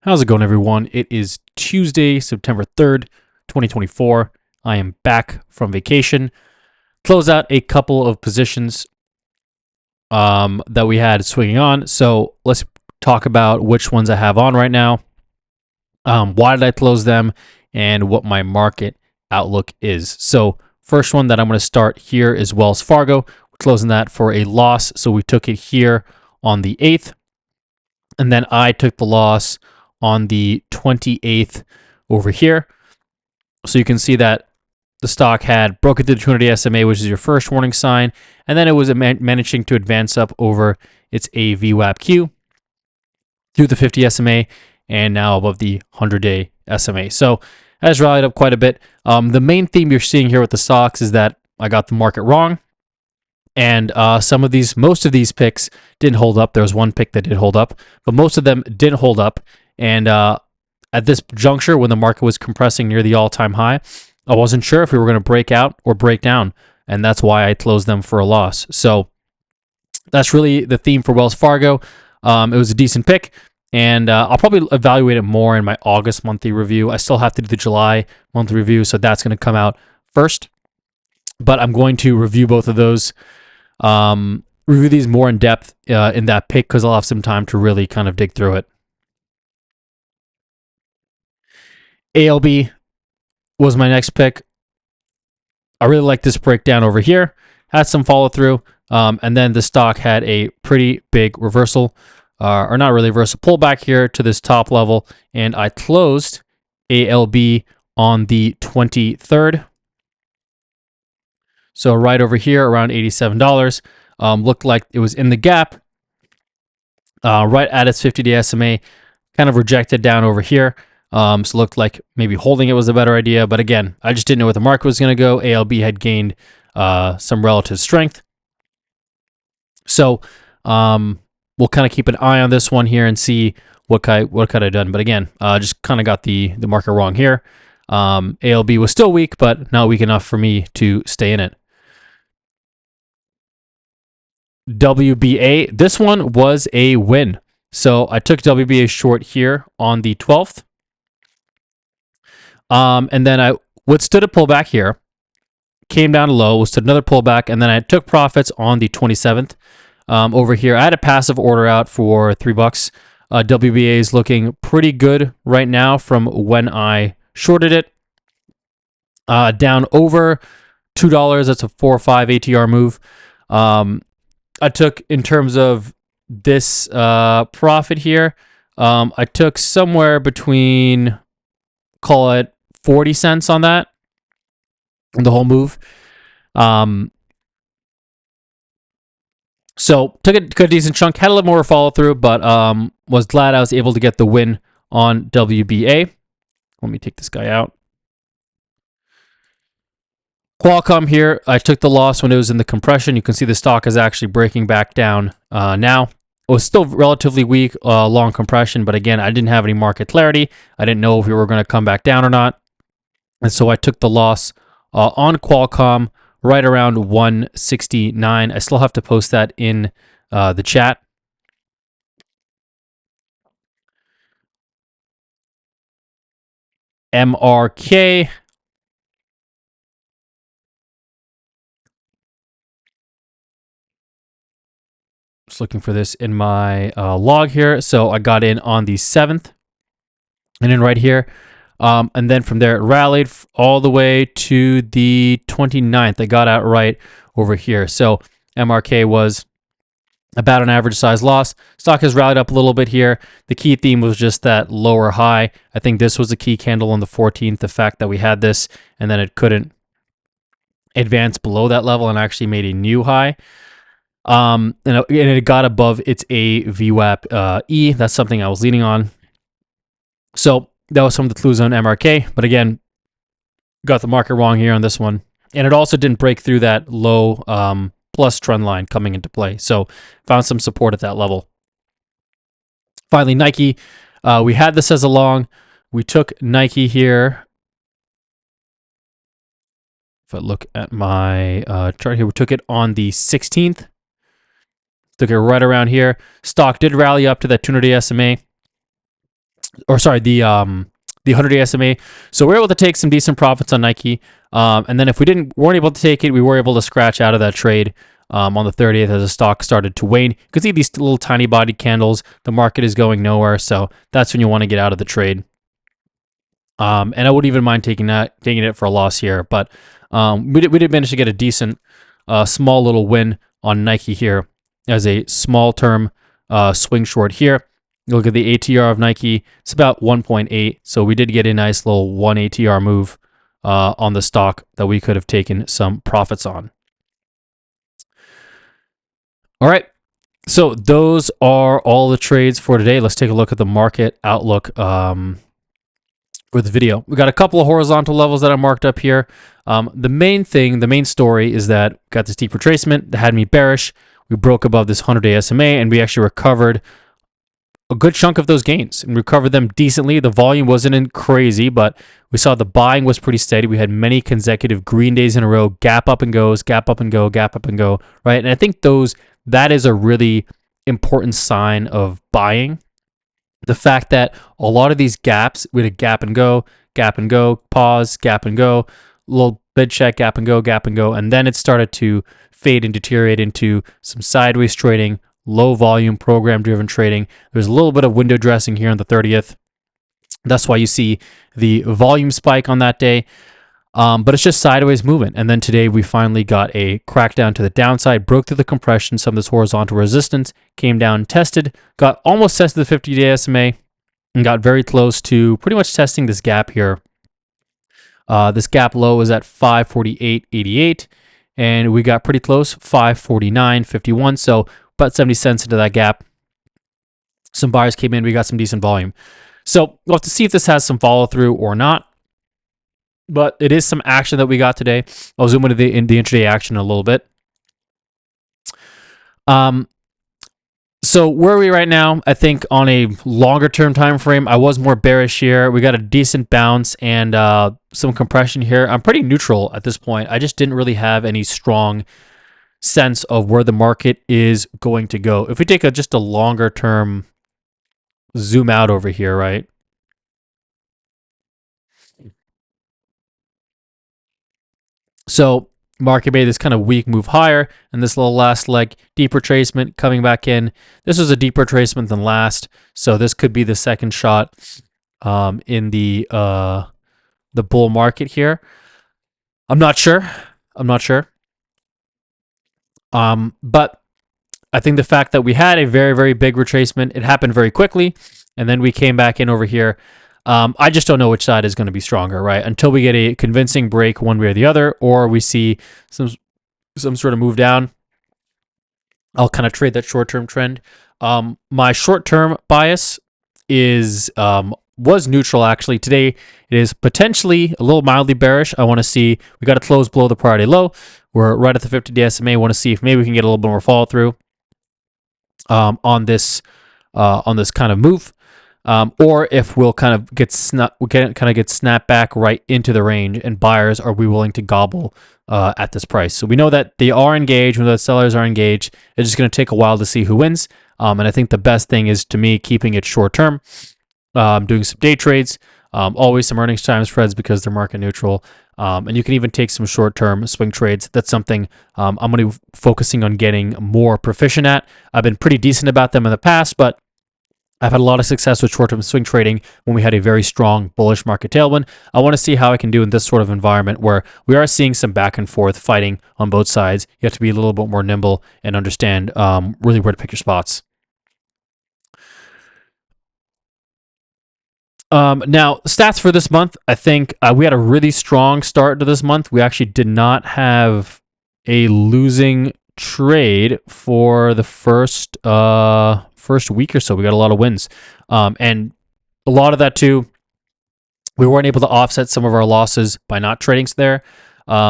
How's it going, everyone? It is Tuesday, September 3rd, 2024. I am back from vacation. Close out a couple of positions that we had swinging on. So let's talk about which ones I have on right now, why did I close them, and what my market outlook is. So, first one that I'm going to start here is Wells Fargo. We're closing that for a loss. So we took it here on the 8th. And then I took the loss on the 28th over here. So you can see that the stock had broken through the 200 SMA, which is your first warning sign, and then it was managing to advance up over its AVWAP-Q through the 50 SMA and now above the 100-day SMA. So it has rallied up quite a bit. The main theme you're seeing here with the stocks is that I got the market wrong, and most of these picks didn't hold up. There was one pick that did hold up, but most of them didn't hold up. And at this juncture, when the market was compressing near the all-time high, I wasn't sure if we were going to break out or break down, and that's why I closed them for a loss. So that's really the theme for Wells Fargo. It was a decent pick, and I'll probably evaluate it more in my August monthly review. I still have to do the July monthly review, so that's going to come out first. But I'm going to review both of those, review these more in depth in that pick because I'll have some time to really kind of dig through it. ALB was my next pick. I really like this breakdown over here. Had some follow through, and then the stock had a pretty big reversal, or not really reversal, pullback here to this top level, and I closed ALB on the 23rd. So right over here, around $87, looked like it was in the gap, right at its 50-day SMA, kind of rejected down over here. So it looked like maybe holding it was a better idea. But again, I just didn't know where the market was going to go. ALB had gained some relative strength. So we'll kind of keep an eye on this one here and see what could I done. But again, just kind of got the market wrong here. ALB was still weak, but not weak enough for me to stay in it. WBA, this one was a win. So I took WBA short here on the 12th. And then I withstood a pullback here, came down low, withstood another pullback, and then I took profits on the 27th. Over here, I had a passive order out for $3. WBA is looking pretty good right now from when I shorted it. Down over $2. That's a 4 or 5 ATR move. I took, in terms of this profit here, I took somewhere between, call it 40 cents on that, the whole move. So took a decent chunk, had a little more follow through, but was glad I was able to get the win on WBA. Let me take this guy out. Qualcomm here, I took the loss when it was in the compression. You can see the stock is actually breaking back down now. It was still relatively weak, long compression, but again, I didn't have any market clarity. I didn't know if we were going to come back down or not. And so I took the loss on Qualcomm right around 169. I still have to post that in the chat. MRK. Just looking for this in my log here. So I got in on the 7th. And then right here. And then from there, it rallied all the way to the 29th. I got out right over here. So MRK was about an average size loss. Stock has rallied up a little bit here. The key theme was just that lower high. I think this was a key candle on the 14th, the fact that we had this and then it couldn't advance below that level and actually made a new high. And it got above its AVWAP E. That's something I was leaning on. So that was some of the clues on MRK. But again, got the market wrong here on this one. And it also didn't break through that low plus trend line coming into play. So found some support at that level. Finally, Nike. We had this as a long. We took Nike here. If I look at my chart here, we took it on the 16th. Took it right around here. Stock did rally up to that 200-day SMA. or sorry, the 100-day SMA. So we're able to take some decent profits on Nike. And then if weren't able to take it, we were able to scratch out of that trade on the 30th as the stock started to wane. You can see these little tiny body candles. The market is going nowhere, so that's when you want to get out of the trade. And I wouldn't even mind taking it for a loss here, but we did manage to get a decent, small little win on Nike here as a small term swing short here. You look at the ATR of Nike; it's about 1.8, so we did get a nice little 1 ATR move on the stock that we could have taken some profits on. All right. So those are all the trades for today. Let's take a look at the market outlook for the video. We got a couple of horizontal levels that I marked up here. The main story is that we got this deep retracement that had me bearish. We broke above this 100-day SMA, and we actually recovered a good chunk of those gains and recovered them decently. The volume wasn't crazy, but we saw the buying was pretty steady. We had many consecutive green days in a row, gap up and goes, gap up and go, gap up and go, right? And I think that is a really important sign of buying. The fact that a lot of these gaps, we had a gap and go, pause, gap and go, little bid check, gap and go, and then it started to fade and deteriorate into some sideways trading, low volume, program driven trading. There's a little bit of window dressing here on the 30th. That's why you see the volume spike on that day. But it's just sideways movement. And then today we finally got a crackdown to the downside, broke through the compression, some of this horizontal resistance, came down, tested, got almost tested the 50-day SMA, and got very close to pretty much testing this gap here. This gap low was at 548.88, and we got pretty close, 549.51. So about 70 cents into that gap. Some buyers came in, we got some decent volume. So we'll have to see if this has some follow through or not. But it is some action that we got today. I'll zoom into the intraday action a little bit. So where are we right now? I think on a longer term time frame, I was more bearish here. We got a decent bounce and some compression here. I'm pretty neutral at this point. I just didn't really have any strong sense of where the market is going to go. If we take just a longer term zoom out over here, right? So market made this kind of weak move higher, and this little last leg, deep retracement coming back in. This was a deeper retracement than last, so this could be the second shot in the bull market here. I'm not sure. But I think the fact that we had a very, very big retracement, it happened very quickly, and then we came back in over here. I just don't know which side is going to be stronger, right? Until we get a convincing break one way or the other, or we see some sort of move down, I'll kind of trade that short-term trend. My short-term bias was neutral actually. Today it is potentially a little mildly bearish. I want to see, we got to close below the prior day low. We're right at the 50-day SMA. I want to see if maybe we can get a little bit more follow through on this kind of move. Or if we'll kind of get snapped back right into the range, and buyers are we willing to gobble at this price? So we know that they are engaged, we know that sellers are engaged. It's just going to take a while to see who wins. And I think the best thing is, to me, keeping it short term, doing some day trades, always some earnings time spreads because they're market neutral. And you can even take some short term swing trades. That's something I'm going to be focusing on getting more proficient at. I've been pretty decent about them in the past, but I've had a lot of success with short-term swing trading when we had a very strong bullish market tailwind. I want to see how I can do in this sort of environment where we are seeing some back and forth fighting on both sides. You have to be a little bit more nimble and understand really where to pick your spots. Now, stats for this month, I think we had a really strong start to this month. We actually did not have a losing trade for the first week or so. We got a lot of wins, and a lot of that too, we weren't able to offset some of our losses by not trading there.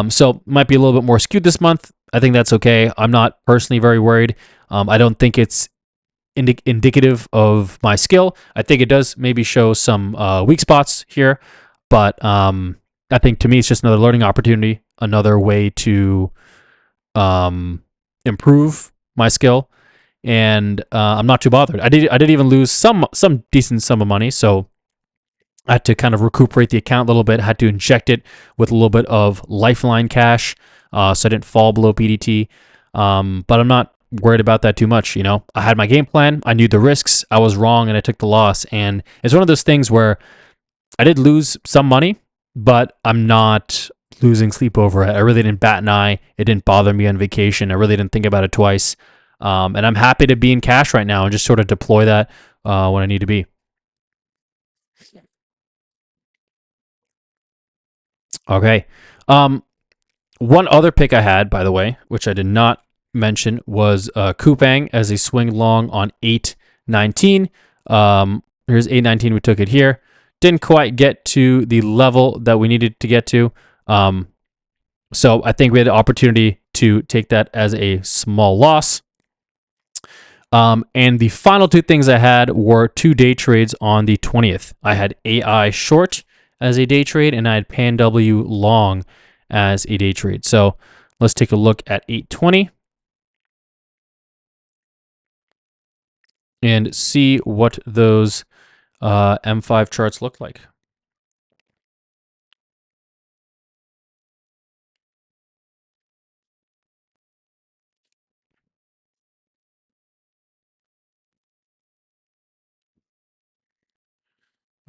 So might be a little bit more skewed this month. I think that's okay. I'm not personally very worried. I don't think it's indicative of my skill. I think it does maybe show some weak spots here, but I think to me it's just another learning opportunity, another way to improve my skill, and I'm not too bothered. I did even lose some decent sum of money, so I had to kind of recuperate the account a little bit, had to inject it with a little bit of Lifeline cash, so I didn't fall below PDT. But I'm not worried about that too much. I had my game plan, I knew the risks, I was wrong, and I took the loss. And it's one of those things where I did lose some money, but I'm not losing sleep over it. I really didn't bat an eye. It didn't bother me on vacation. I really didn't think about it twice. And I'm happy to be in cash right now and just sort of deploy that when I need to be. Okay. One other pick I had, by the way, which I did not mention, was Kupang as a swing long on 819. Here's 819. We took it here. Didn't quite get to the level that we needed to get to. So I think we had the opportunity to take that as a small loss. And the final two things I had were 2 day trades on the 20th. I had AI short as a day trade, and I had PanW long as a day trade. So let's take a look at 820 and see what those M5 charts look like.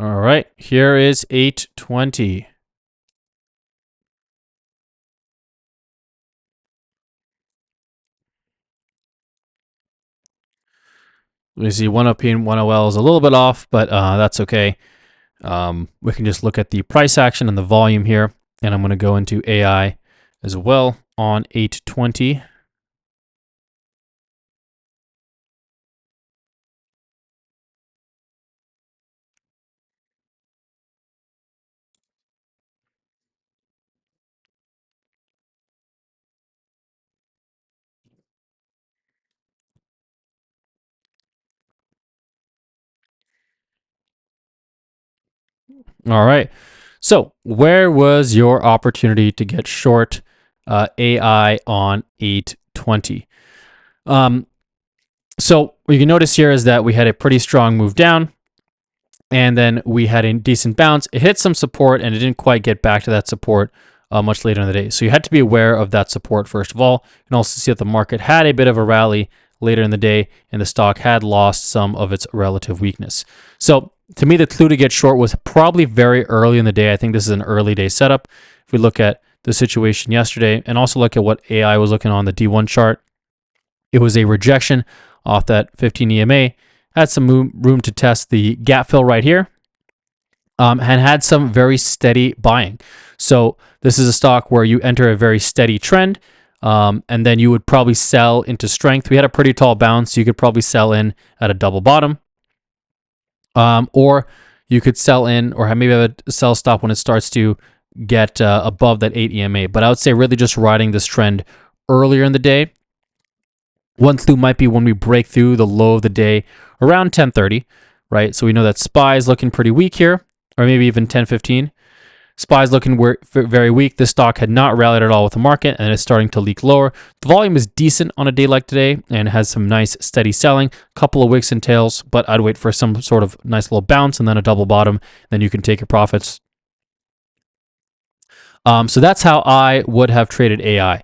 All right, here is 820. We see 1OP and 1OL is a little bit off, but that's okay. We can just look at the price action and the volume here, and I'm going to go into AI as well on 820. All right. So, where was your opportunity to get short AI on 820? So, what you can notice here is that we had a pretty strong move down, and then we had a decent bounce. It hit some support, and it didn't quite get back to that support much later in the day. So, you had to be aware of that support, first of all. You can also see that the market had a bit of a rally later in the day, and the stock had lost some of its relative weakness. So, to me, the clue to get short was probably very early in the day. I think this is an early day setup. If we look at the situation yesterday and also look at what AI was looking on the D1 chart, it was a rejection off that 15 EMA. Had some room to test the gap fill right here, and had some very steady buying. So this is a stock where you enter a very steady trend, and then you would probably sell into strength. We had a pretty tall bounce. So you could probably sell in at a double bottom. Or you could sell in or maybe have a sell stop when it starts to get above that 8 EMA. But I would say really just riding this trend earlier in the day. One clue might be when we break through the low of the day around 10:30, right? So we know that SPY is looking pretty weak here, or maybe even 10:15. SPY is looking very weak. This stock had not rallied at all with the market, and it's starting to leak lower. The volume is decent on a day like today and has some nice steady selling. Couple of wicks and tails, but I'd wait for some sort of nice little bounce and then a double bottom. Then you can take your profits. So that's how I would have traded AI.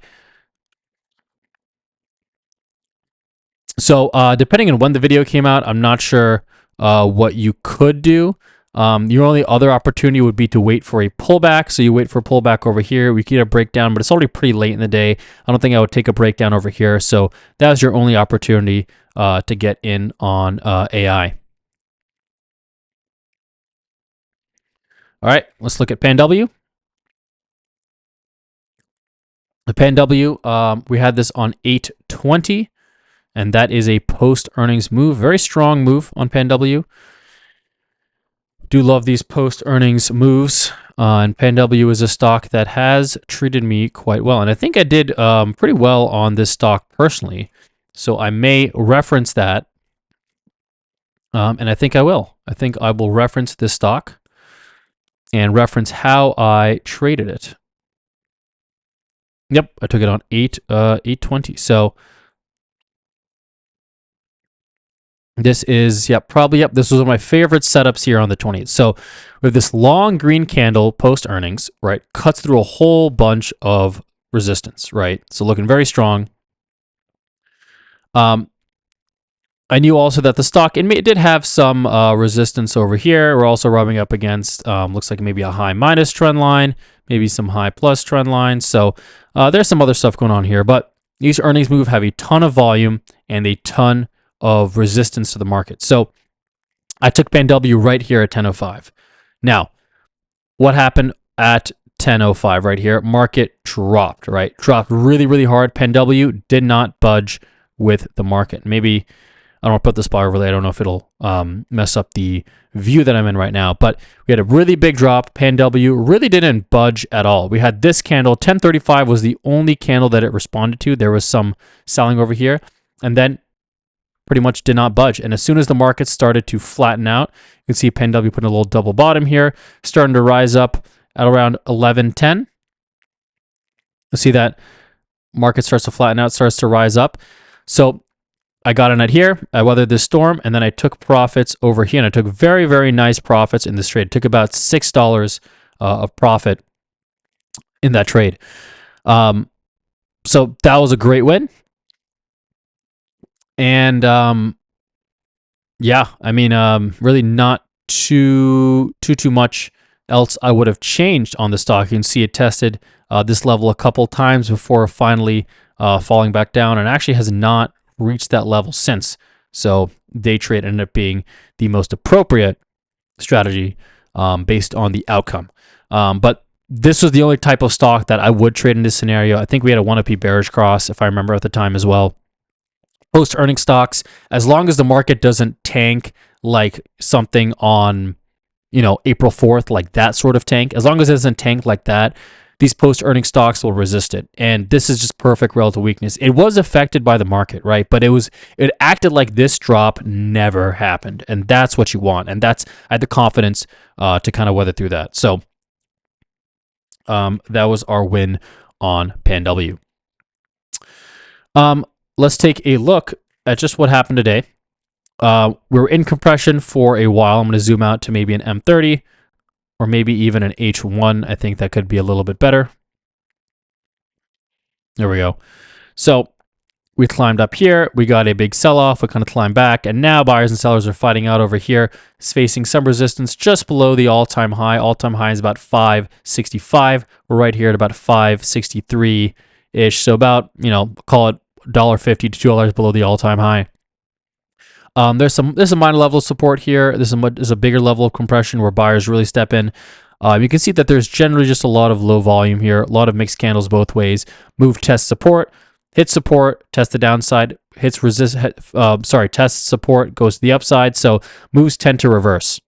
So depending on when the video came out, I'm not sure what you could do. Your only other opportunity would be to wait for a pullback. So you wait for a pullback over here. We get a breakdown, but it's already pretty late in the day. I don't think I would take a breakdown over here. So that was your only opportunity to get in on AI. All right, let's look at PanW. The PanW, we had this on 820, and that is a post-earnings move. Very strong move on PanW. Do love these post-earnings moves. And PanW is a stock that has treated me quite well. And I think I did pretty well on this stock personally. So I may reference that. And I think I will. I think I will reference this stock and reference how I traded it. Yep, I took it on 820. So This is, yep, probably, yep. This was one of my favorite setups here on the 20th. So we have this long green candle post earnings, right? Cuts through a whole bunch of resistance, right? So looking very strong. I knew also that the stock, it did have some resistance over here. We're also rubbing up against, looks like maybe a high minus trend line, maybe some high plus trend lines. So there's some other stuff going on here. But these earnings move have a ton of volume and a ton of resistance to the market. So I took PanW right here at 10.05. Now, what happened at 10.05 right here? Market dropped, right? Dropped really, really hard. PanW did not budge with the market. Maybe I don't want to put this bar overlay. I don't know if it'll mess up the view that I'm in right now. But we had a really big drop. PanW really didn't budge at all. We had this candle. 1035 was the only candle that it responded to. There was some selling over here. And then pretty much did not budge. And as soon as the market started to flatten out, you can see PanW putting a little double bottom here, starting to rise up at around 1110. You'll see that market starts to flatten out, starts to rise up. So I got in at here, I weathered this storm, and then I took profits over here. And I took very, very nice profits in this trade. It took about $6 of profit in that trade. So that was a great win. And yeah, I mean, really not too much else I would have changed on the stock. You can see it tested this level a couple times before finally falling back down, and actually has not reached that level since. So day trade ended up being the most appropriate strategy based on the outcome. But this was the only type of stock that I would trade in this scenario. I think we had a 1OP bearish cross, if I remember at the time as well. Post earning stocks, as long as the market doesn't tank like something on, April 4th, like that sort of tank, as long as it doesn't tank like that, these post earning stocks will resist it. And this is just perfect relative weakness. It was affected by the market, right? But it acted like this drop never happened. And that's what you want. And I had the confidence to kind of weather through that. So that was our win on PanW. Let's take a look at just what happened today. We were in compression for a while. I'm going to zoom out to maybe an M30 or maybe even an H1. I think that could be a little bit better. There we go. So we climbed up here. We got a big sell-off. We kind of climbed back. And now buyers and sellers are fighting out over here. It's facing some resistance just below the all-time high. All-time high is about 565. We're right here at about 563-ish. So about, call it $1.50 to $2 below the all-time high. There's a minor level of support here. There's a bigger level of compression where buyers really step in. You can see that there's generally just a lot of low volume here, a lot of mixed candles both ways. Move, test support, hit support, test the downside, test support, goes to the upside. So moves tend to reverse.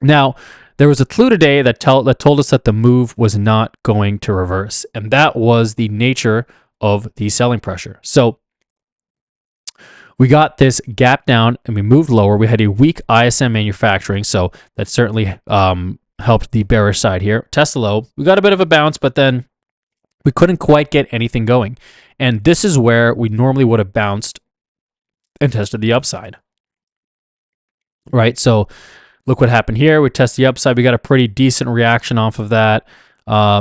Now, there was a clue today that told us that the move was not going to reverse, and that was the nature of the selling pressure. So we got this gap down and we moved lower. We had a weak ISM manufacturing, so that certainly helped the bearish side here. Test the low. We got a bit of a bounce, but then we couldn't quite get anything going. And this is where we normally would have bounced and tested the upside. Right? So look what happened here. We test the upside. We got a pretty decent reaction off of that.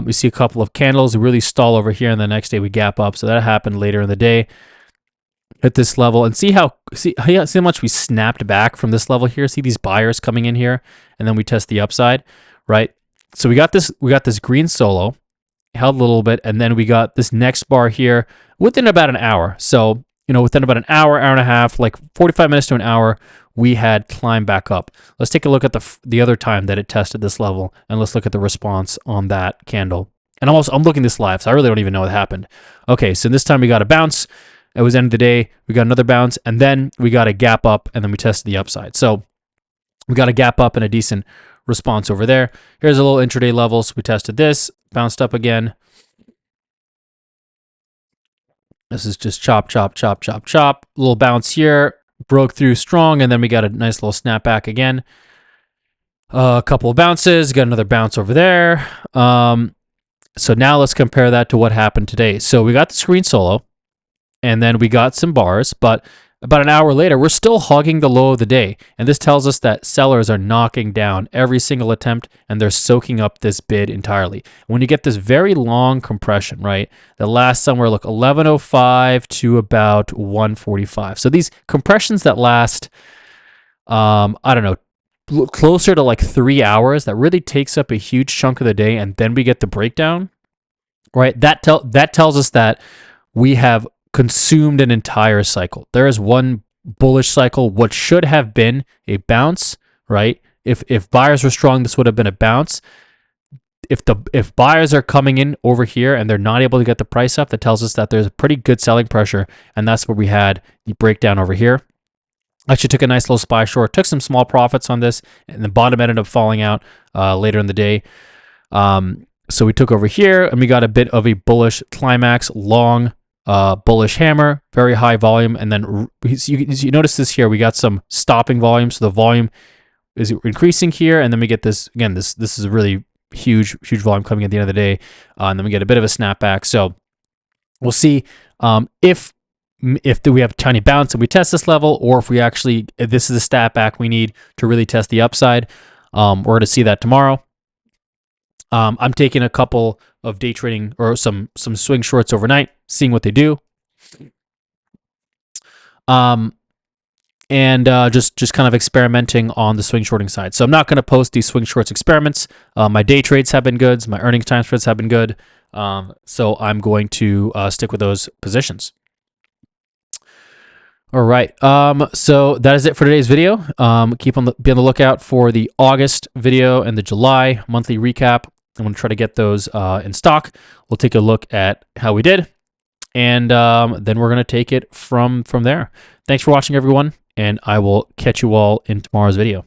We see a couple of candles. We really stall over here, and the next day we gap up. So that happened later in the day. Hit this level and see how much we snapped back from this level here. See these buyers coming in here, and then we test the upside, right? So we got this green solo, held a little bit, and then we got this next bar here within about an hour. So within about an hour and a half, like 45 minutes to an hour, we had climbed back up. Let's take a look at the other time that it tested this level, and let's look at the response on that candle. And I'm looking this live, so I really don't even know what happened. Okay, so this time we got a bounce. It was end of the day. We got another bounce, and then we got a gap up, and then we tested the upside. So we got a gap up and a decent response over there. Here's a little intraday levels. We tested this, bounced up again. This is just chop, chop, chop, chop, chop. A little bounce here, broke through strong, and then we got a nice little snapback again. A couple of bounces, got another bounce over there. So now let's compare that to what happened today. So we got the screen solo, and then we got some bars, but About an hour later, we're still hogging the low of the day. And this tells us that sellers are knocking down every single attempt and they're soaking up this bid entirely. When you get this very long compression, right, that lasts somewhere like 11:05 to about 1:45. So these compressions that last, I don't know, closer to like 3 hours, that really takes up a huge chunk of the day. And then we get the breakdown, right? That tells us that we have consumed an entire cycle. There is one bullish cycle, what should have been a bounce, right? If buyers were strong, this would have been a bounce. If buyers are coming in over here and they're not able to get the price up, that tells us that there's a pretty good selling pressure, and that's where we had the breakdown over here. Actually took a nice little SPY short, took some small profits on this, and the bottom ended up falling out later in the day. So we took over here, and we got a bit of a bullish climax, long bullish hammer, very high volume, and then you notice this here, we got some stopping volume, so the volume is increasing here, and then we get this again. This is a really huge volume coming at the end of the day, and then we get a bit of a snapback. So we'll see if we have a tiny bounce and we test this level, or if this is a stat back we need to really test the upside. We're going to see that tomorrow. I'm taking a couple of day trading or some swing shorts overnight, seeing what they do. And just kind of experimenting on the swing shorting side. So I'm not going to post these swing shorts experiments. My day trades have been good. My earnings time spreads have been good. So I'm going to stick with those positions. All right. So that is it for today's video. Be on the lookout for the August video and the July monthly recap. I'm going to try to get those in stock. We'll take a look at how we did, and then we're going to take it from there. Thanks for watching, everyone, and I will catch you all in tomorrow's video.